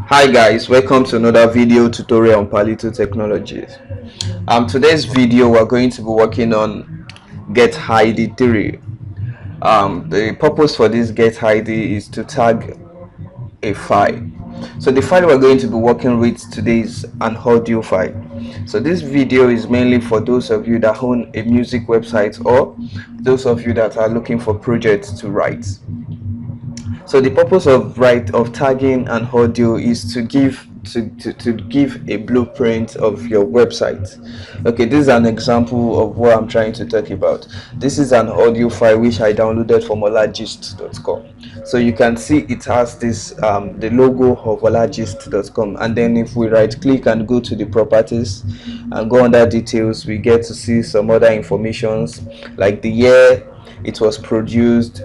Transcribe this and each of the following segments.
Hi guys, welcome to another video tutorial on Palito Technologies. Today's video we're going to be working on getid3. The purpose for this getid is to tag a file. So the file we're going to be working with today is an audio file. So this video is mainly for those of you that own a music website or those of you that are looking for projects to write. So the purpose of tagging an audio is to give a blueprint of your website. Okay, this is an example of what I'm trying to talk about. This is an audio file which I downloaded from olagist.com. So you can see it has this the logo of olagist.com, and then if we right click and go to the properties and go under details, we get to see some other informations like the year it was produced.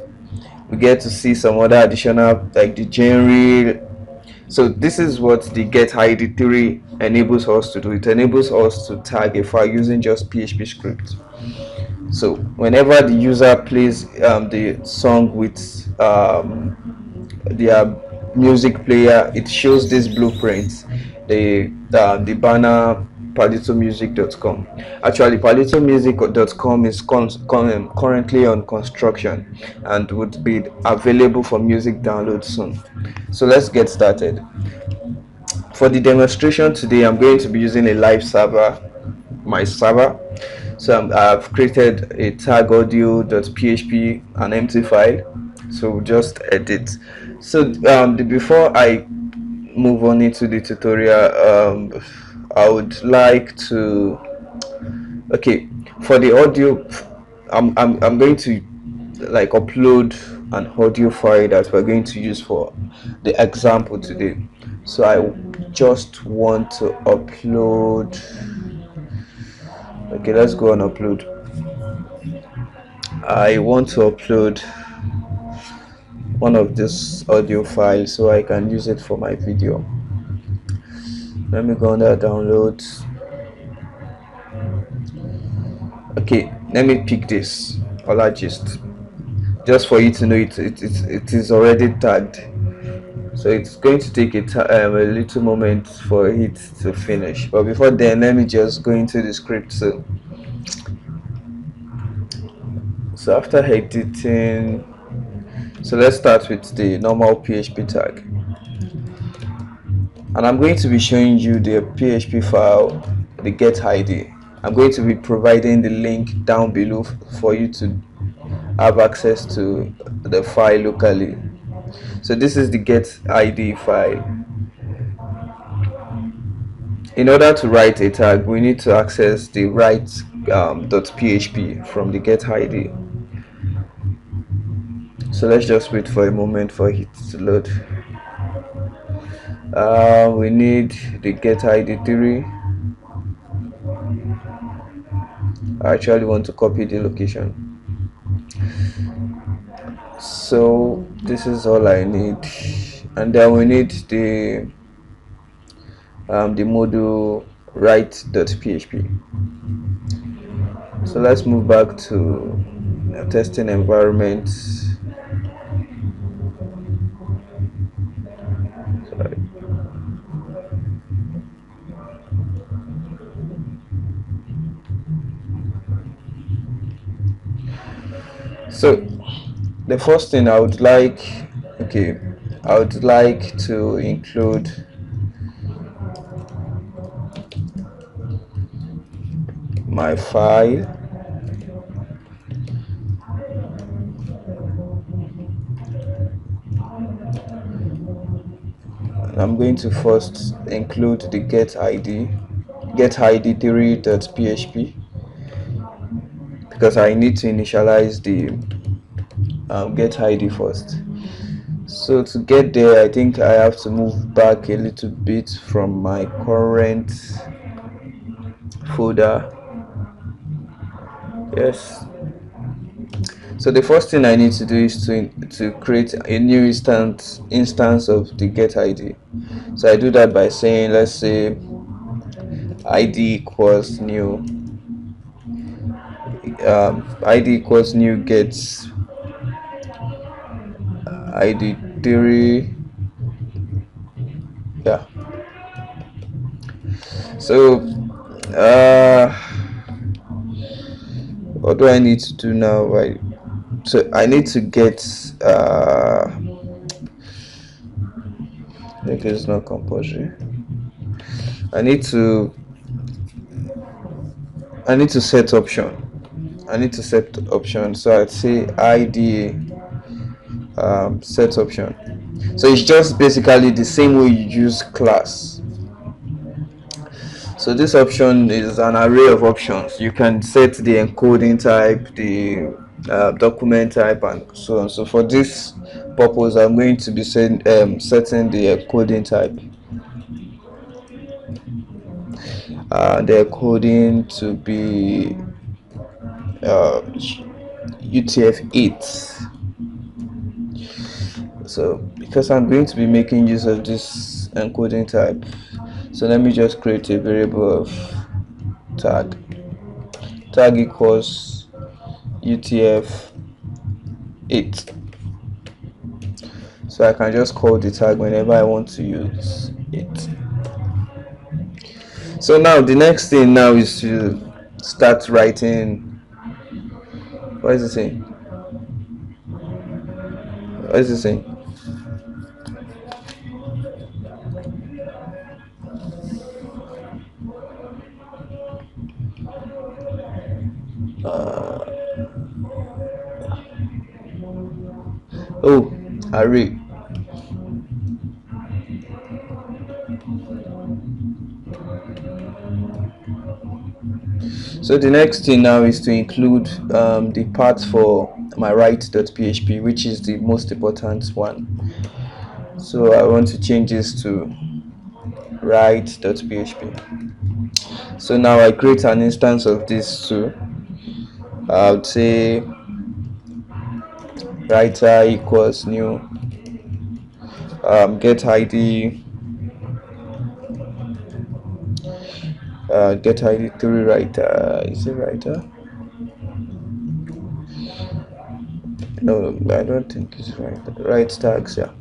We get to see some other additional like the genre. So this is what the getid3 enables us to do. It enables us to tag a file using just PHP script. So whenever the user plays the song with their music player, it shows this blueprint, the banner palitomusic.com. Actually, palitomusic.com is currently on construction and would be available for music download soon. So let's get started. For the demonstration today, I'm going to be using a live server, my server. So I've created a tag audio.php, an empty file. So we'll just edit. So before I move on into the tutorial, I would like to, okay, for the audio, I'm going to like upload an audio file that we're going to use for the example today. So I just want to upload. Okay, let's go and upload. I want to upload one of this audio files so I can use it for my video. Let me go under downloads. Okay, let me pick this Olagist, just for you to know it is already tagged. So it's going to take a little moment for it to finish, but before then let me just go into the script. So after editing, so let's start with the normal PHP tag, and I'm going to be showing you the PHP file, the getid. I'm going to be providing the link down below for you to have access to the file locally. So this is the getid file. In order to write a tag, we need to access the write.php from the getid. So let's just wait for a moment for it to load. We need the getid3. I actually want to copy the location. So this is all I need, and then we need the module write.php. So let's move back to testing environment. Sorry. So the first thing I would like, I would like to include my file. I'm going to first include the getid3.php, because I need to initialize the getid first. So to get there, I think I have to move back a little bit from my current folder. Yes. So the first thing I need to do is to create a new instance of the getid. So I do that by saying, let's say id equals new gets id3 Yeah. So what do I need to do now? So I need to get I think it's not compulsory. I need to set option. I need to set option. So I'd say ID set option. So it's just basically the same way you use class. So this option is an array of options. You can set the encoding type, the document type, and so on. So for this purpose, I'm going to be setting the encoding type. The encoding to be UTF-8. So because I'm going to be making use of this encoding type, so let me just create a variable of tag equals UTF-8. So I can just call the tag whenever I want to use it. So now the next thing now is to start writing. What is it saying? What is it saying? Oh, array. So the next thing now is to include the path for my write.php, which is the most important one. So I want to change this to write.php. So now I create an instance of this too. I would say writer equals new getid getid3 writer. Is it writer? No, I don't think it's writer. Write tags, yeah.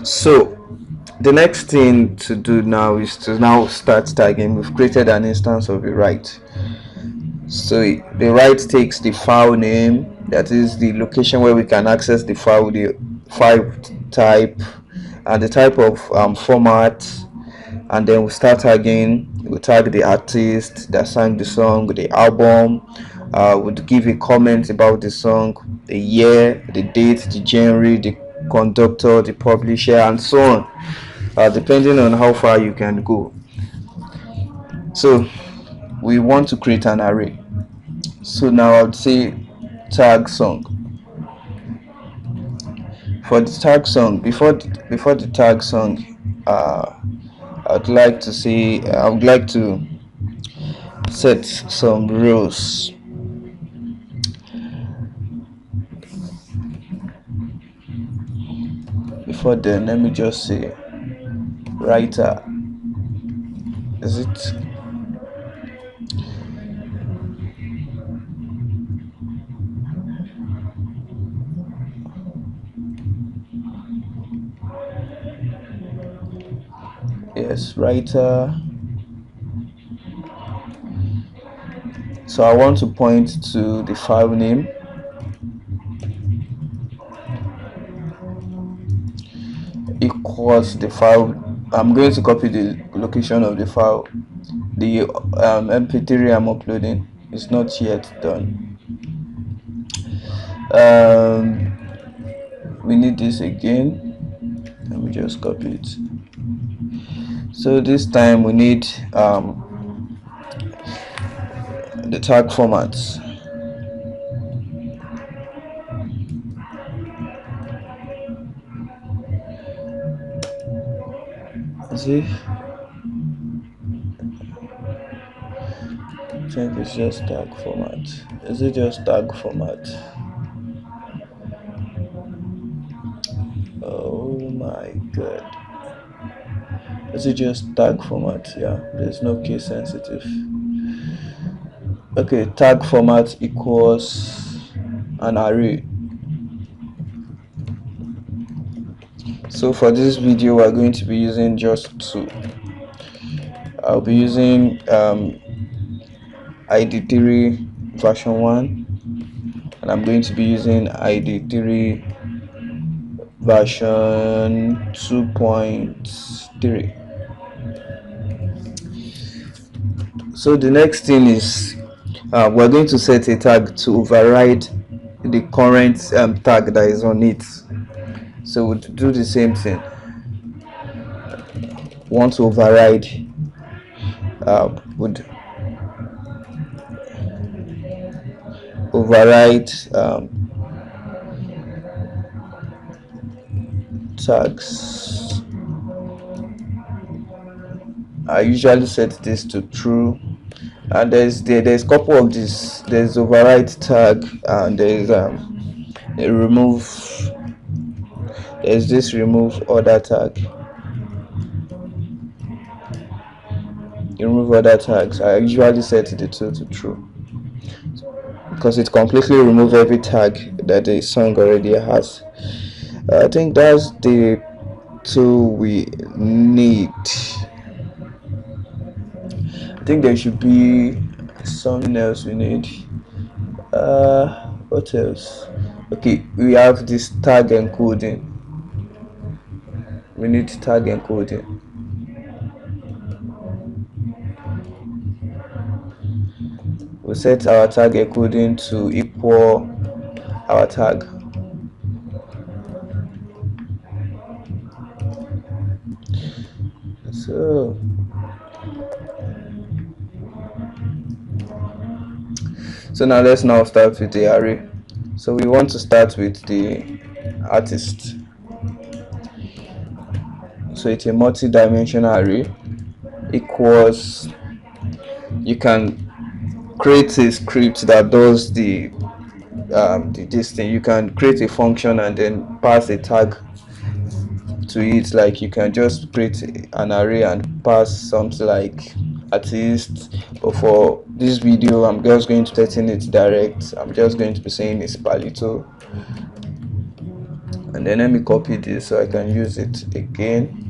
So the next thing to do now is to now start tagging. We've created an instance of the write. So the write takes the file name, that is the location where we can access the file, the file type, and the type of format, and then we start tagging. We tag the artist that sang the song, the album. Would give a comment about the song, the year, the date, the genre, the conductor, the publisher, and so on, depending on how far you can go. So we want to create an array. So now I would say tag song. For the tag song, before the tag song, I would like to set some rules. Before then, let me just say writer. Is it? Yes, writer. So I want to point to the file name. Equals the file. I'm going to copy the location of the file. The mp3 I'm uploading is not yet done. We need this again. Let me just copy it. So this time we need the tag formats. See, I think it's just tag format. Is it just tag format? Oh my god. Is it just tag format? Yeah, there's no case sensitive. Okay, tag format equals an array. So for this video we're going to be using just two. I'll be using id3 version 1, and I'm going to be using id3 version 2.3. So the next thing is we're going to set a tag to override the current tag that is on it. So we'll do the same thing. Want to override would override tags. I usually set this to true, and there's a couple of this. There's override tag, and there's a remove. There's this remove other tag. Remove other tags. I usually set the two to true because it completely removes every tag that the song already has. I think that's the two we need. I think there should be something else we need. What else? Okay, we have this tag encoding. We need tag encoding. We set our tag encoding to equal our tag. So now let's start with the array. So we want to start with the artist. So it's a multi-dimensional array equals, you can create a script that does this thing. You can create a function and then pass a tag to it. Like you can just create an array and pass something like artist, but for this video I'm just going to setting it direct. I'm just going to be saying it's Palito, and then let me copy this so I can use it again.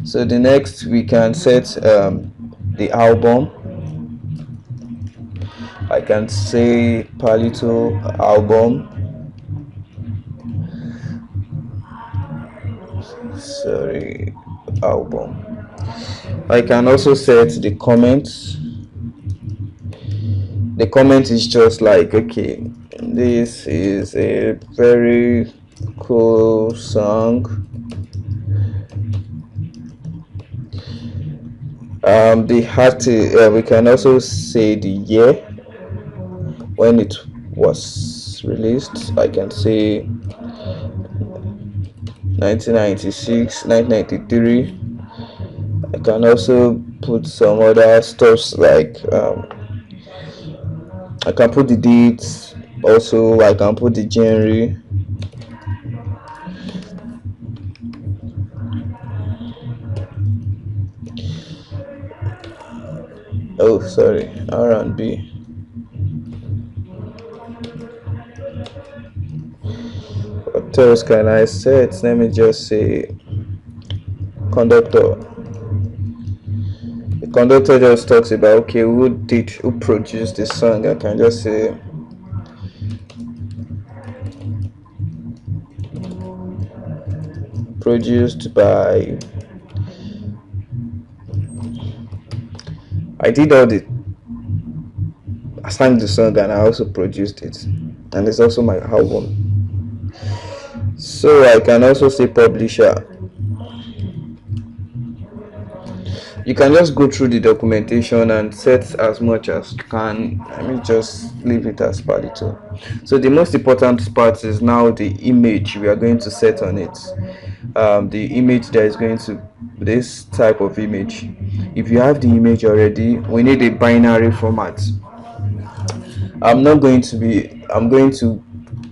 So the next we can set the album. I can say Palito album. Sorry, album. I can also set the comments. The comment is just like, okay, this is a very cool song. The artist, we can also say the year when it was released. I can say 1996, 1993. I can also put some other stuffs like I can put the dates. Also I can put the genre. Oh sorry, R&B. What else can I set? Let me just say conductor. The conductor just talks about, okay, who produced this song. I can just say produced by, I sang the song and I also produced it, and it's also my album. So I can also say publisher. You can just go through the documentation and set as much as you can. Let me just leave it as Palito. So the most important part is now the image we are going to set on it. The image that is going to, this type of image. If you have the image already, we need a binary format. I'm going to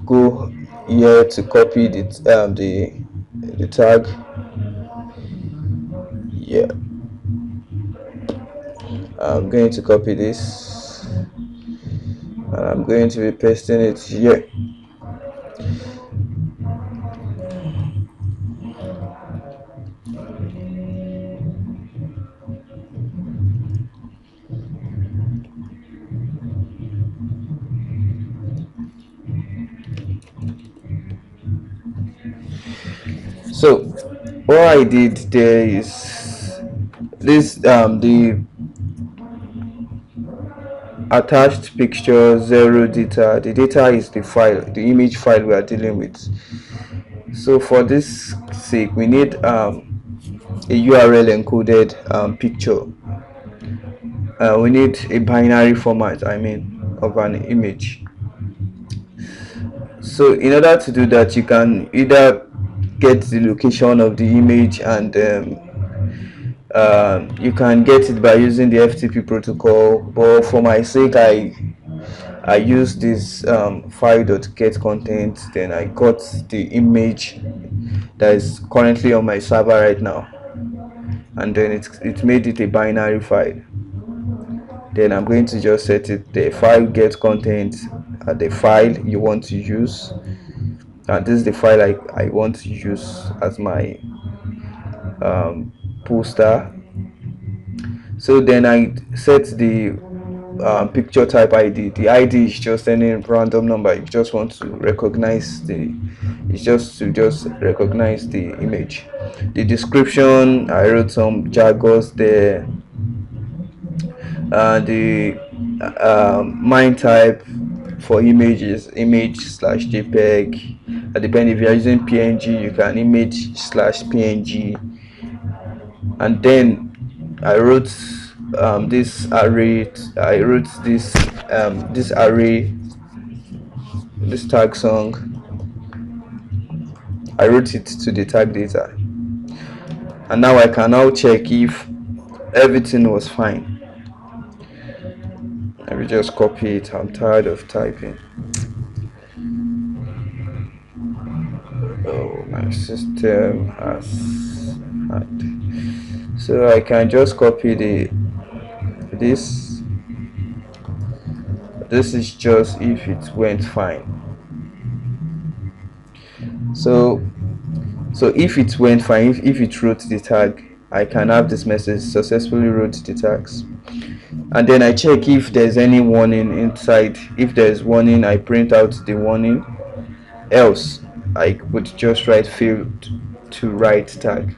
go here to copy the tag. Yeah, I'm going to copy this and I'm going to be pasting it here. So what I did there is this the attached picture zero data. The data is the file, the image file we are dealing with. So for this sake, we need a URL encoded picture. We need a binary format, I mean, of an image. So in order to do that, you can either get the location of the image, and you can get it by using the FTP protocol, but for my sake I use this file.getContent. Then I got the image that is currently on my server right now, and then it made it a binary file. Then I'm going to just set it the file get content the file you want to use, and this is the file I want to use as my poster. So then I set the picture type ID. The ID is just any random number. You just want to recognize it's just to recognize the image. The description, I wrote some jargons there. The mine type for images, image slash JPEG. Depending if you are using PNG, you can image slash PNG. And then I wrote this array. I wrote this array, this tag song. I wrote it to the tag data, and now I can now check if everything was fine. Let me just copy it. I'm tired of typing. Oh, my system has had. So I can just copy this. This is just if it went fine. So if it went fine, if it wrote the tag, I can have this message successfully wrote the tags. And then I check if there's any warning inside. If there's warning, I print out the warning. Else I would just write failed to write tag.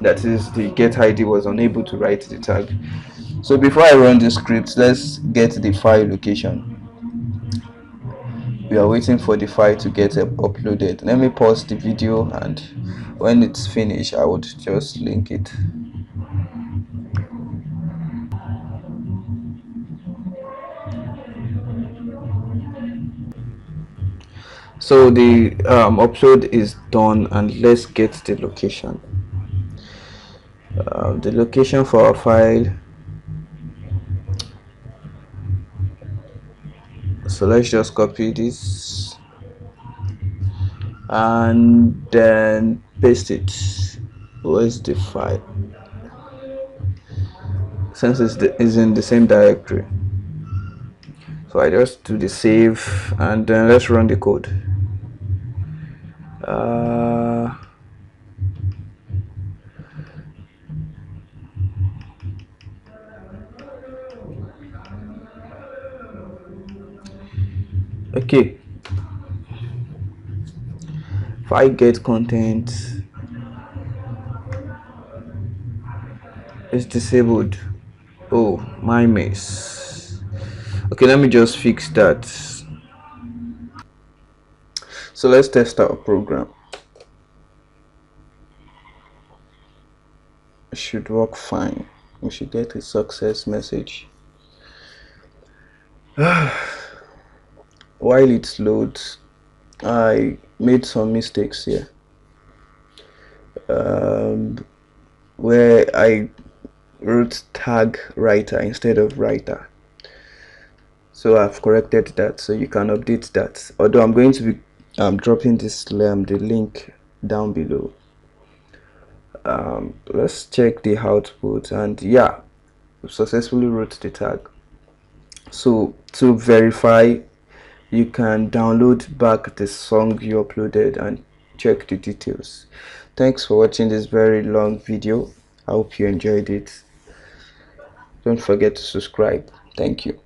That is, the get ID was unable to write the tag. So before I run the script, let's get the file location. We are waiting for the file to get uploaded. Let me pause the video, and when it's finished I would just link it. So the upload is done, and let's get the location. The location for our file. So let's just copy this and then paste it. Where's the file? Since it's in the same directory, so I just do the save, and then let's run the code. Okay, if I get content is disabled. Oh, my mess. Okay, let me just fix that. So let's test our program. It should work fine. We should get a success message. While it loads, I made some mistakes here, where I wrote tag writer instead of writer. So I've corrected that, so you can update that. Although I'm going to be dropping this the link down below. Let's check the output, and yeah, we successfully wrote the tag. So to verify, you can download back the song you uploaded and check the details. Thanks for watching this very long video. I hope you enjoyed it. Don't forget to subscribe. Thank you.